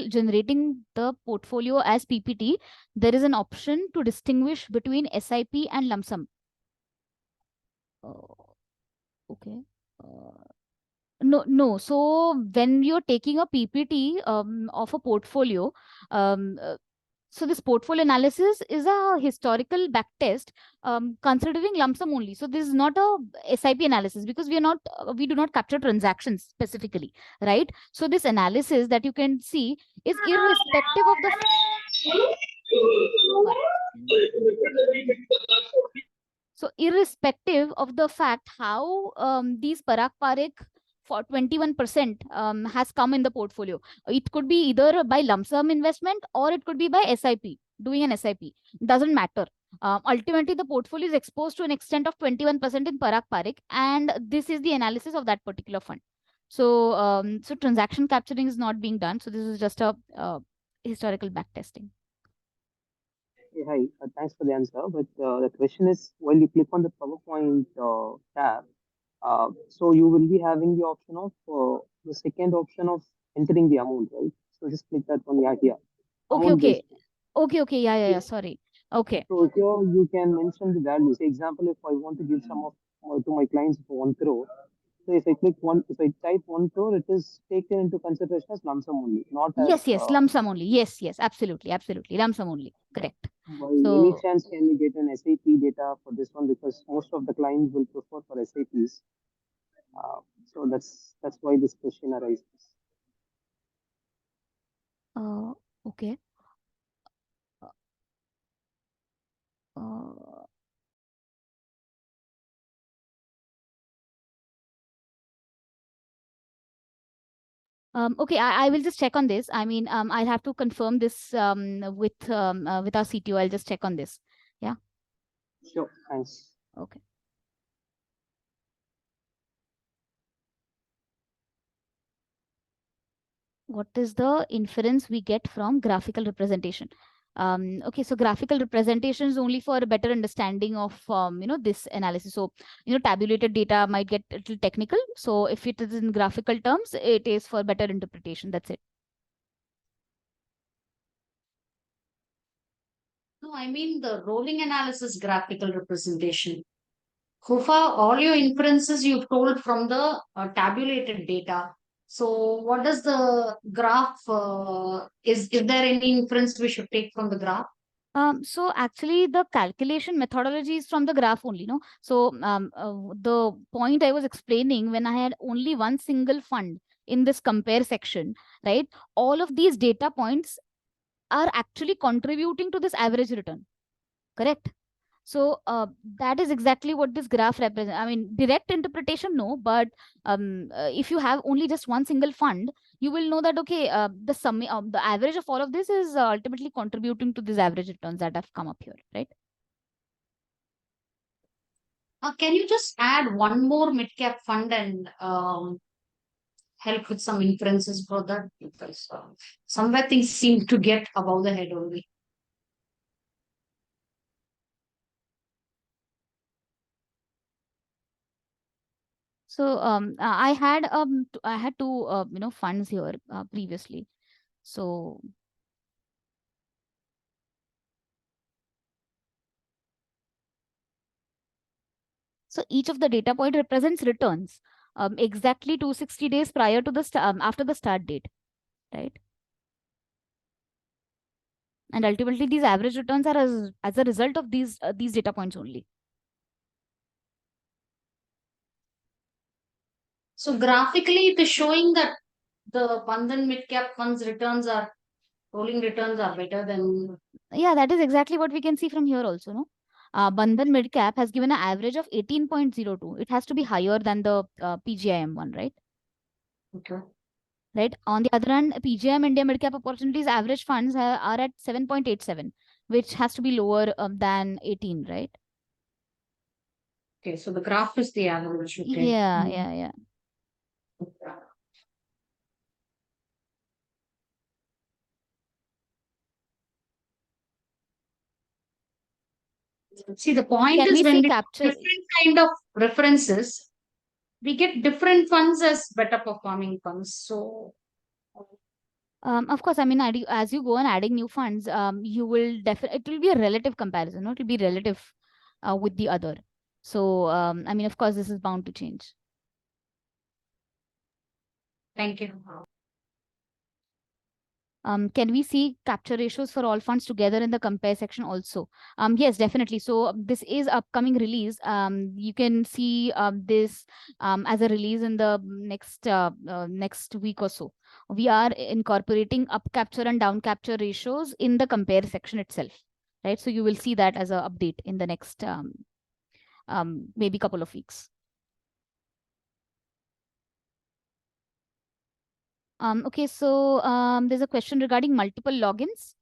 generating the portfolio as PPT, there is an option to distinguish between SIP and lump sum. Okay. No. So when you're taking a PPT of a portfolio, so this portfolio analysis is a historical back test considering lump sum only. So this is not a SIP analysis because we do not capture transactions specifically, right? So this analysis that you can see is irrespective of the fact how these Parak Parekh for 21% has come in the portfolio. It could be either by lump sum investment or it could be by SIP, doing an SIP. Doesn't matter. Ultimately, the portfolio is exposed to an extent of 21% in Parak Parekh, and this is the analysis of that particular fund. So, so transaction capturing is not being done. So this is just a historical back testing. Hey, hi, thanks for the answer. But the question is, while you click on the PowerPoint tab, so you will be having the option of the second option of entering the amount, right? So just click that one, yeah, here. Okay. Yeah. Sorry. Okay. So here you can mention the value. Say, example, if I want to give some of to my clients for 1 crore, so if I type 1 crore, it is taken into consideration as lump sum only, not as yes, lump sum only. Yes, absolutely, lump sum only. Correct. By any chance, can we get an SAP data for this one? Because most of the clients will prefer for SAPs. So that's why this question arises. Okay. Okay, I will just check on this. I mean, I'll have to confirm this with our CTO. I'll just check on this. Yeah. Sure. Thanks. Okay. What is the inference we get from graphical representation? Okay, so graphical representation is only for a better understanding of this analysis. So tabulated data might get a little technical. So if it is in graphical terms, it is for better interpretation. That's it. No, I mean the rolling analysis graphical representation. So far, all your inferences you've told from the tabulated data. So what does the graph, is there any inference we should take from the graph? So actually the calculation methodology is from the graph only, no? So the point I was explaining, when I had only one single fund in this compare section, right? All of these data points are actually contributing to this average return, correct? So that is exactly what this graph represents. I mean, direct interpretation, no, but if you have only just one single fund, you will know that, okay, the average of all of this is ultimately contributing to these average returns that have come up here, right? Can you just add one more mid-cap fund and help with some inferences for that? Because somewhere things seem to get above the head only. So I had two funds here previously. So each of the data point represents returns exactly 260 days prior to the after the start date, right? And ultimately, these average returns are as a result of these data points only. So graphically, it is showing that the Bandhan mid-cap funds rolling returns are better than. Yeah, that is exactly what we can see from here also, no? Bandhan mid cap has given an average of 18.02. It has to be higher than the PGIM one, right? Okay. Right. On the other hand, PGIM India mid cap opportunities average funds are at 7.87, which has to be lower than 18, right? Okay, so the graph is the average. Okay. Yeah, yeah. See, the point Can is we when see we capture? different kind of references, we get different funds as better performing funds. So Of course, I mean, as you go on adding new funds, you will definitely, it will be a relative comparison, no? It will be relative with the other. So, I mean, of course, this is bound to change. thank you. Can we see capture ratios for all funds together in the compare section also? Yes, definitely. So this is upcoming release. You can see this as a release in the next week or so. We are incorporating up capture and down capture ratios in the compare section itself, right? So you will see that as an update in the next maybe couple of weeks. Okay, so there's a question regarding multiple logins.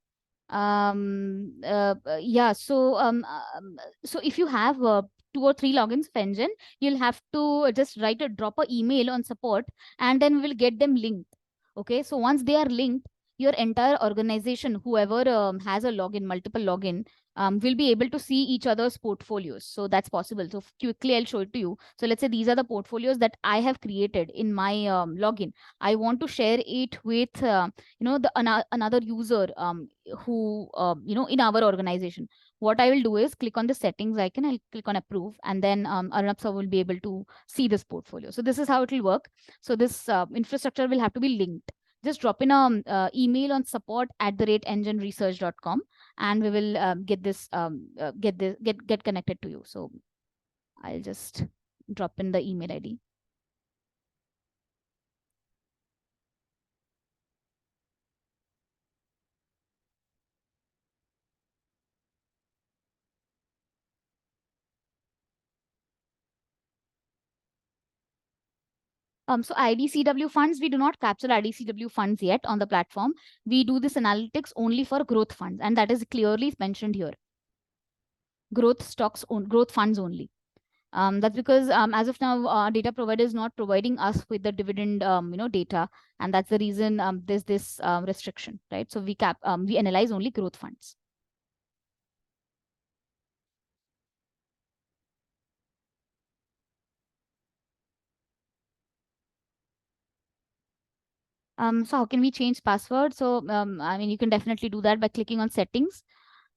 Yeah, so if you have 2 or 3 logins of NGEN, you'll have to just drop an email on support, and then we will get them linked. Okay, so once they are linked, your entire organization, whoever has a login, multiple login, will be able to see each other's portfolios. So that's possible. So quickly I'll show it to you. So let's say these are the portfolios that I have created in my login. I want to share it with another user who in our organization. What I will do is click on the settings icon, I'll click on approve, and then Arnab sir will be able to see this portfolio. So this is how it will work. So this infrastructure will have to be linked. Just drop in a email on support@ngenresearch.com, and we will get connected to you. So I'll just drop in the email ID. So IDCW funds, we do not capture IDCW funds yet on the platform. We do this analytics only for growth funds, and that is clearly mentioned here. Growth funds only. That's because as of now, data provider is not providing us with the dividend, data, and that's the reason there's this restriction, right? So we analyze only growth funds. So how can we change password? So I mean, you can definitely do that by clicking on settings,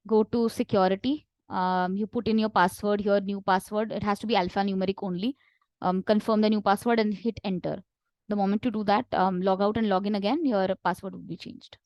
go to security. You put in your password here, new password. It has to be alphanumeric only. Confirm the new password and hit enter. The moment you do that, log out and log in again, your password will be changed.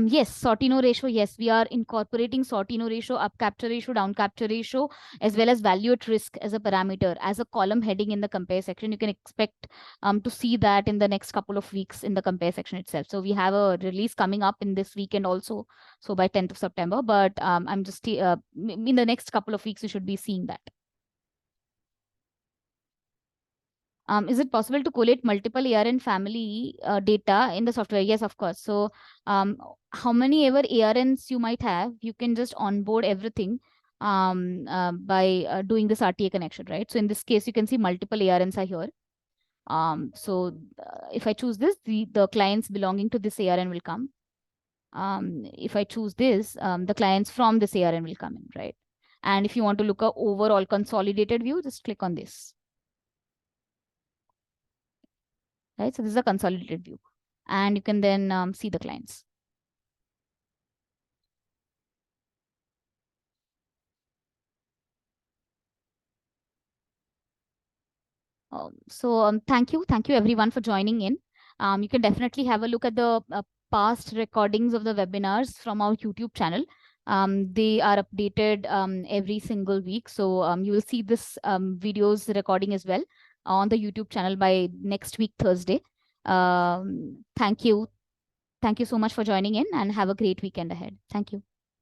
Yes, Sortino ratio. Yes, we are incorporating Sortino ratio, up capture ratio, down capture ratio, as well as value at risk as a parameter, as a column heading in the compare section. You can expect to see that in the next couple of weeks in the compare section itself. So we have a release coming up in this weekend also, so by 10th of September. But I'm just in the next couple of weeks, you should be seeing that. Is it possible to collate multiple ARN family data in the software? Yes, of course. So how many ever ARNs you might have, you can just onboard everything by doing this RTA connection, right? So in this case, you can see multiple ARNs are here. So if I choose this, the clients belonging to this ARN will come. If I choose this, the clients from this ARN will come in, right? And if you want to look at overall consolidated view, just click on this. Right, so this is a consolidated view, and you can then see the clients. Thank you everyone for joining in. You can definitely have a look at the past recordings of the webinars from our YouTube channel. They are updated every single week, so you will see this videos recording as well on the YouTube channel by next week Thursday. Thank you. Thank you so much for joining in and have a great weekend ahead. Thank you.